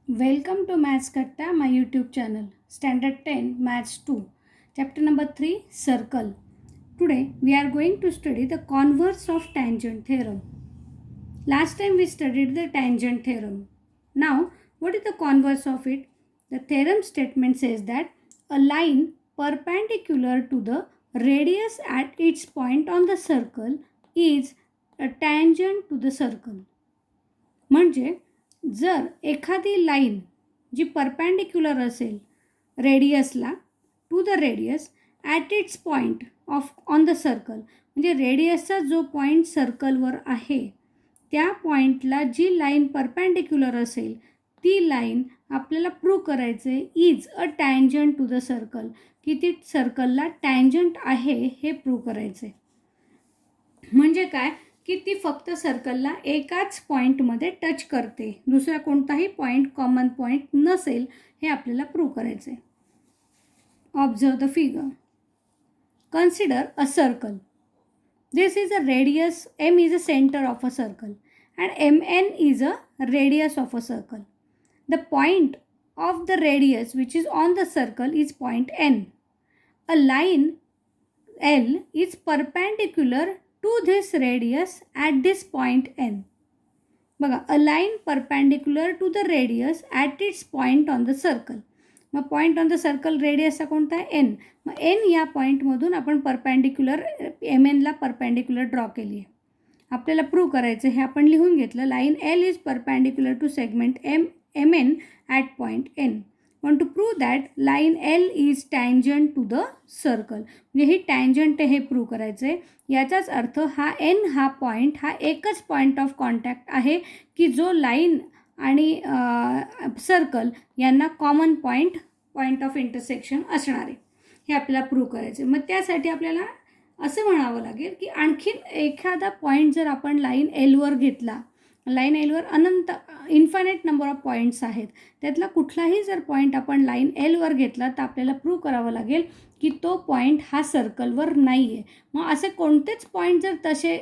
Welcome to Maths Katta, my YouTube channel. Standard 10, Maths 2. Chapter number 3, Circle. Today we are going to study the converse of tangent theorem. Last time we studied the tangent theorem. Now, what is the converse of it? The theorem statement says that a line perpendicular to the radius at its point on the circle is a tangent to the circle. म्हणजे जर एखादी line जी perpendicular असेल रेडियसला to the radius at its point of on the circle, म्हणजे रेडियसचा जो point सर्कलवर आहे त्या पॉईंटला जी लाईन परपॅन्डिक्युलर असेल ती लाईन आपल्याला प्रूव्ह करायचं आहे is a tangent to the circle, की ती सर्कलला टँजंट आहे हे प्रूव्ह करायचं आहे. म्हणजे काय की ती फक्त सर्कलला एकाच पॉईंटमध्ये टच करते, दुसरा कोणताही पॉईंट कॉमन पॉईंट नसेल हे आपल्याला प्रूव्ह करायचं आहे. Observe the figure. Consider a circle. This is a radius. M is a centre of a circle and mn is a radius of a circle. The point of the radius which is on the circle is point n. A line L is perpendicular to this radius at this point n. बघा, a line perpendicular to the radius at its point on the circle. मग point on the circle रेडियसचा कोणता आहे n. मग n या पॉईंटमधून आपण perpendicular mnला perpendicular draw केली आहे. आपल्याला प्रूव्ह करायचं हे आपण लिहून घेतलं. Line L is perpendicular to segment M N at point N. पण to prove that line L is tangent to the circle, म्हणजे ही टँजंट हे प्रूव्ह करायचं आहे. याचाच अर्थ हा एन हा पॉईंट हा एकच पॉईंट ऑफ कॉन्टॅक्ट आहे की जो लाईन आणि सर्कल यांना कॉमन पॉईंट ऑफ इंटरसेक्शन असणार आहे. हे आपल्याला प्रूव्ह करायचं आहे. मग त्यासाठी आपल्याला असं म्हणावं लागेल की आणखीन एखादा पॉईंट जर आपण लाईन एलवर घेतला, लाईन एलवर अनंत इन्फायनाईट नंबर ऑफ पॉईंट्स आहेत, त्यातला कुठलाही जर पॉईंट आपण लाईन एलवर घेतला तर आपल्याला प्रूव्ह करावं लागेल की तो पॉईंट हा सर्कलवर नाही आहे. मग असे कोणतेच पॉईंट जर तसे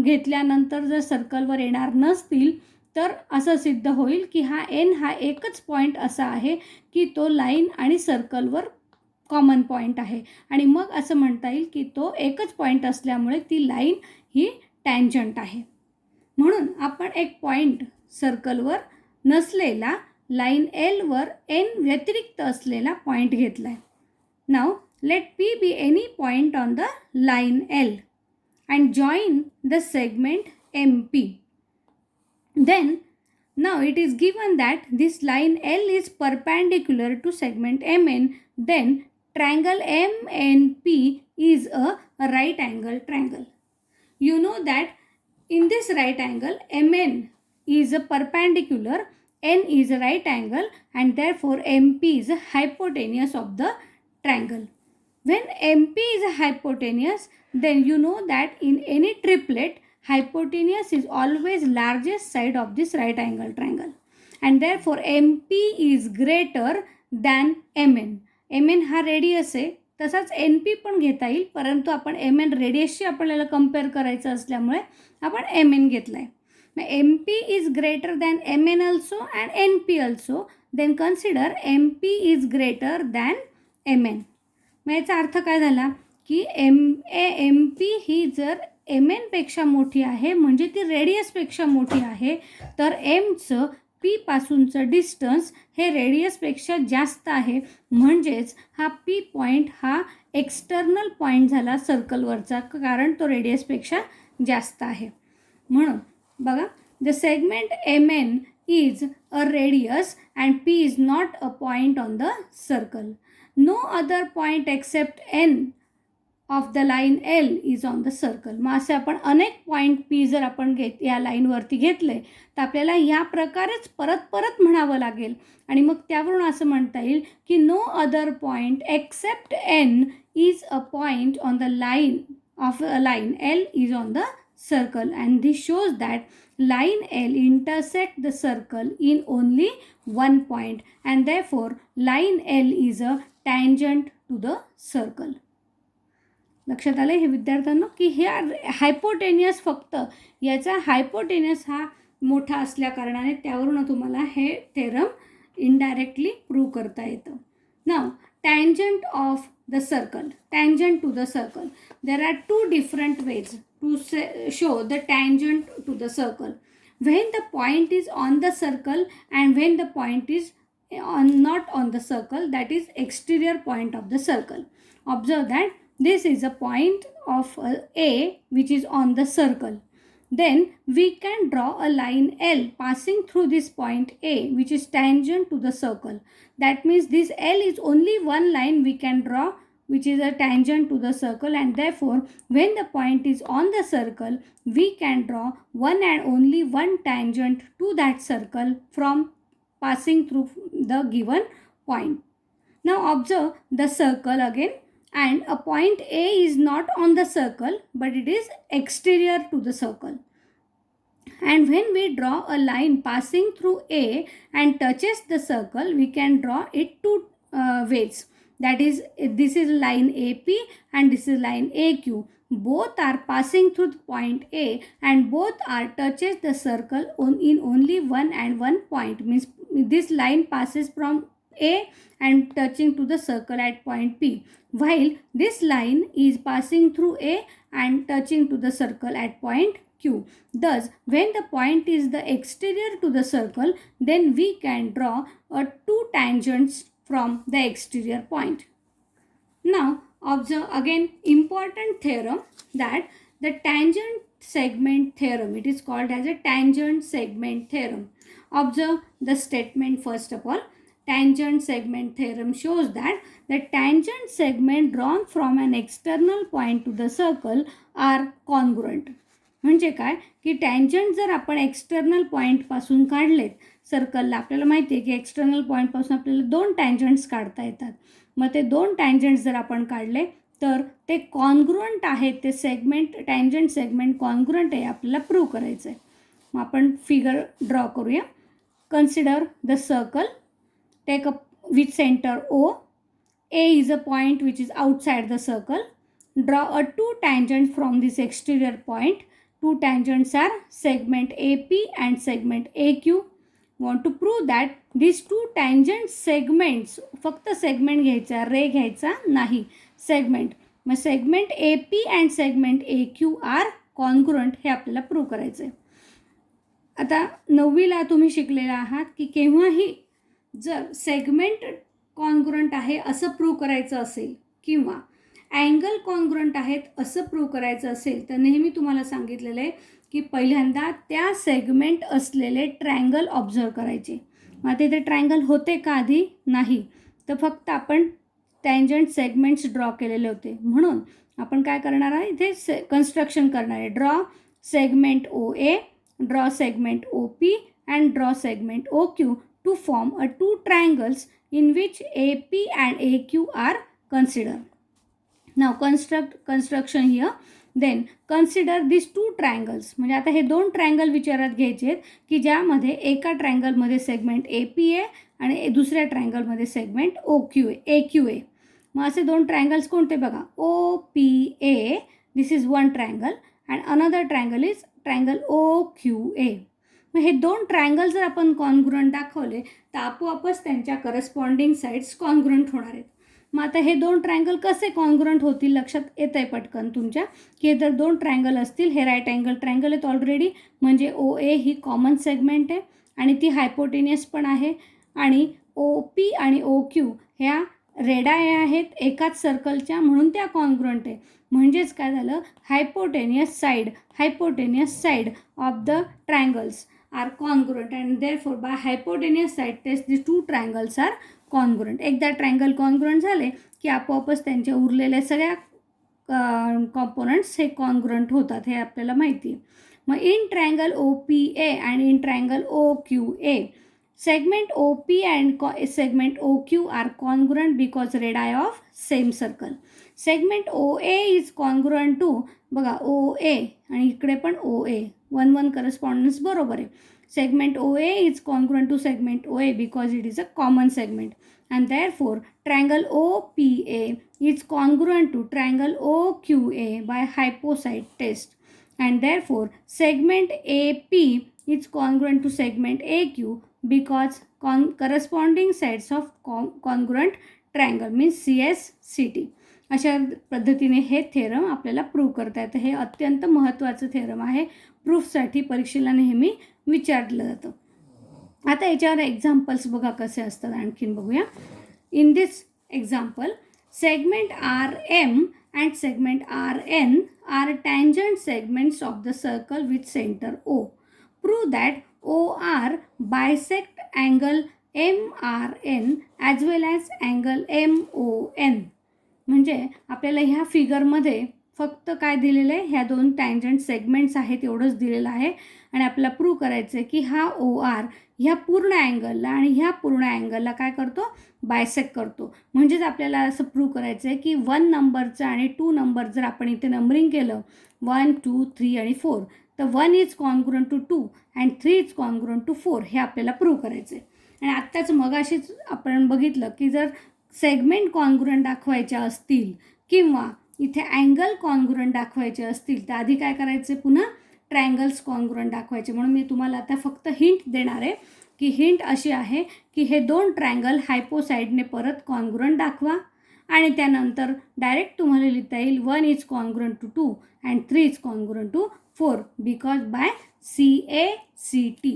घेतल्यानंतर जर सर्कलवर येणार नसतील तर असं सिद्ध होईल की हा एन हा एकच पॉईंट असा आहे की तो लाईन आणि सर्कलवर कॉमन पॉईंट आहे. आणि मग असं म्हणता येईल की तो एकच पॉईंट असल्यामुळे ती लाईन ही टँजंट आहे. म्हणून आपण एक पॉईंट सर्कलवर नसलेला लाईन एलवर एन व्यतिरिक्त असलेला पॉईंट घेतला आहे. नाव let P be any point on the line L and join the segment M P. Then now it is given that this line L is perpendicular to segment MN, then triangle MNP is a right angle triangle. You know that in this right angle MN is a perpendicular, N is a right angle, and therefore MP is a hypotenuse of the triangle. When MP is a hypotenuse, then you know that in any triplet hypotenuse is always largest side of this right angle triangle, and therefore MP is greater than MN. MN हा radius आहे, तसाच NP पण घेता येईल, परंतु आपण MN रेडियसशी आपल्याला compare करायचं असल्यामुळे आपण MN घेतला आहे. मग MP is greater than MN also and NP also, then consider MP is greater than MN. मग याचा अर्थ काय झाला की MP ही जर MNपेक्षा मोठी आहे म्हणजे ती रेडियसपेक्षा मोठी आहे, तर Mचं P पासूनचं डिस्टन्स हे रेडियसपेक्षा जास्त आहे, म्हणजेच हा P पॉईंट हा एक्सटर्नल पॉईंट झाला सर्कलवरचा, कारण तो रेडियसपेक्षा जास्त आहे. म्हणून बघा, the segment MN is a radius and P is not a point on the circle. No other point except N of the line L is on the circle. मग असे आपण अनेक पॉईंट P जर आपण या लाईनवरती घेतले तर आपल्याला या प्रकारेच परत म्हणावं लागेल आणि मग त्यावरून असं म्हणता येईल की no other point except N is a point on the line of a line L is on the circle, and this shows that line L intersect the circle in only one point, and therefore line L is a tangent to the circle. लक्षात आलं हे विद्यार्थ्यांना की हे hypotenuse, फक्त याचा hypotenuse हा मोठा असल्या कारणाने त्यावरून तुम्हाला हे थेरम इनडायरेक्टली प्रूव्ह करता येतं. नाव tangent of the circle, tangent to the circle. There are two different ways to show the tangent to the circle. When the point is on the circle and when the point is not on the circle, that is exterior point of the circle. Observe that this is a point of A which is on the circle. Then we can draw a line L passing through this point A which is tangent to the circle. That means this L is only one line we can draw which is a tangent to the circle, and therefore when the point is on the circle we can draw one and only one tangent to that circle from passing through the given point. Now observe the circle again, and a point A is not on the circle but it is exterior to the circle. And when we draw a line passing through A and touches the circle, we can draw it two ways. That is, this is line AP and this is line AQ. Both are passing through the point A and both are touches the circle in only one and one point. Means this line passes from A and touching to the circle at point P, while this line is passing through A and touching to the circle at point Q. Thus, when the point is the exterior to the circle, then we can draw two tangents from the exterior point. Now, observe again important theorem, that the tangent segment theorem. It is called as a tangent segment theorem. Observe the statement first of all. Tangent segment theorem shows that the tangent segment drawn from an external point to the circle are congruent. म्हणजे काय की tangent जर आपण external पॉईंटपासून काढलेत सर्कलला, आपल्याला माहिती आहे की एक्सटर्नल पॉईंटपासून आपल्याला दोन टँजंट्स काढता येतात. मग ते दोन टँजंट्स जर आपण काढले तर ते कॉन्ग्रुअंट आहेत, ते सेगमेंट टँजंट सेगमेंट कॉन्ग्रुअंट आहे आपल्याला प्रूव्ह करायचं आहे. मग आपण फिगर ड्रॉ करूया. Consider the circle, take a with centre O. A is a point which is outside the circle. Draw a two tangents from this exterior point. Two tangents are segment AP and segment AQ. Want to prove that these two tangent segments, फक्त segment घ्यायचा, रे घ्यायचा नाही, segment. मग segment AP and segment AQ are congruent हे आपल्याला prove करायचं आहे. आता 9वीला तुम्ही शिकलेला आहात की केव्हाही जर सेगमेंट कॉन्ग्रुअंट आहे असं प्रूव्ह करायचं असेल किंवा अँगल कॉन्ग्रुअंट आहेत असं प्रूव्ह करायचं असेल तर नेहमी तुम्हाला सांगितलेलं आहे की पहिल्यांदा त्या सेगमेंट असलेले ट्रायंगल ऑब्झर्व करायचे. मग तिथे ट्रायंगल होते का आधी? नाही, तर फक्त आपण टँजंट सेगमेंट्स ड्रॉ केलेले होते. म्हणून आपण काय करणार आहे, इथे कन्स्ट्रक्शन करणार आहे. Draw segment OA, draw segment OP and draw segment OQ to form a two triangles in which AP and AQ are considered. Now construction here. Then consider these two triangles. म्हणजे आता हे दोन triangle विचारात घ्यायचे आहेत की ज्यामध्ये एका ट्रायंगलमध्ये सेगमेंट AP आहे आणि दुसऱ्या ट्रायंगलमध्ये सेगमेंट AQ आहे. मग असे दोन ट्रायंगल्स कोणते बघा. OPA, this is one triangle and another triangle is triangle OQA. मग हे दोन ट्रायंगल जर आपण कॉन्ग्रुअंट दाखवले तर आपोआपच त्यांच्या करस्पॉन्डिंग साईड्स कॉन्ग्रुअंट होणार आहेत. मग आता हे दोन ट्रायंगल कसे कॉन्ग्रुअंट होतील लक्षात येत आहे पटकन तुमच्या की हे जर दोन ट्रायंगल असतील, हे राईट अँगल ट्रायंगल आहेत ऑलरेडी, म्हणजे OA ही कॉमन सेगमेंट आहे आणि ती हायपोटेनियस पण आहे आणि OP आणि OQ ह्या रेडाय आहेत एकाच सर्कलच्या, म्हणून त्या कॉन्ग्रुअंट आहे. म्हणजेच काय झालं, hypotenuse side of the triangles are congruent and therefore by hypotenuse side test the two triangles are congruent. एकदा ट्रायंगल कॉन्ग्रुअंट झाले की आपोआपच त्यांच्या उरलेल्या सगळ्या कॉम्पोनंट्स हे कॉन्ग्रुअंट होतात, हे आपल्याला माहिती आहे. मग in triangle OPA and in triangle OQA, segment OP and segment OQ are congruent because radii of same circle. Segment OA is congruent to बघा OA आणि इकडे पण OA, 1-1 करस्पॉन्डन्स बरोबर आहे. Segment OA is congruent to segment OA because it is a common segment and therefore triangle OPA is congruent to triangle OQA by hypocyte test and therefore segment AP is congruent to segment AQ because corresponding sets of congruent triangle means CSCT. अशा पद्धतीने हे theorem आपल्याला prove करता येतं. हे अत्यंत महत्त्वाचं theorem आहे. प्रूफसाठी परीक्षेला नेहमी विचारलं जातं. आता याच्यावर एक्झाम्पल्स बघा कसे असतात आणखीन बघूया. In this example segment RM and segment RN are tangent segments of the circle with center O. Prove that OR bisect angle MRN as well as angle MON. म्हणजे आपल्याला ह्या फिगरमध्ये फक्त काय दिलेलं आहे, ह्या दोन टँजंट सेगमेंट्स आहेत एवढंच दिलेलं आहे आणि आपल्याला प्रूव्ह करायचं आहे की हा OR ह्या पूर्ण अँगलला आणि ह्या पूर्ण अँगलला काय करतो, बायसेक्ट करतो. म्हणजेच आपल्याला असं प्रूव्ह करायचं आहे की 1 नंबरचं आणि 2 नंबर जर आपण इथे नंबरिंग केलं 1, 2, 3 आणि 4 तर 1 is congruent to 2 and 3 is congruent to 4 हे आपल्याला प्रूव्ह करायचं आहे. आणि आत्ताच मगाशीच आपण बघितलं की जर सेगमेंट कॉन्ग्रुएंट दाखवायच्या असतील किंवा इथे अँगल कॉन्ग्रुएंट दाखवायचे असतील तर आधी काय करायचे, पुन्हा ट्रायंगल्स कॉन्ग्रुएंट दाखवायचे. म्हणून मी तुम्हाला आता फक्त हिंट देणार आहे की हिंट अशी आहे की हे दोन ट्रायंगल हायपोसाईडने परत कॉन्ग्रुएंट दाखवा आणि त्यानंतर डायरेक्ट तुम्हाला लिहिता येईल 1 is congruent to 2 and 3 is congruent to 4 because by CACT.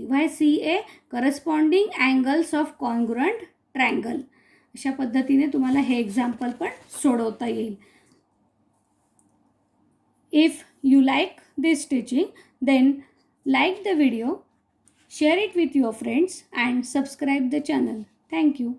Why CA? Corresponding angles of congruent triangle. अशा पद्धतीने तुम्हाला हे एक्झाम्पल पण सोडवता येईल. If you like this teaching, then like the video, share it with your friends and subscribe the channel. Thank you.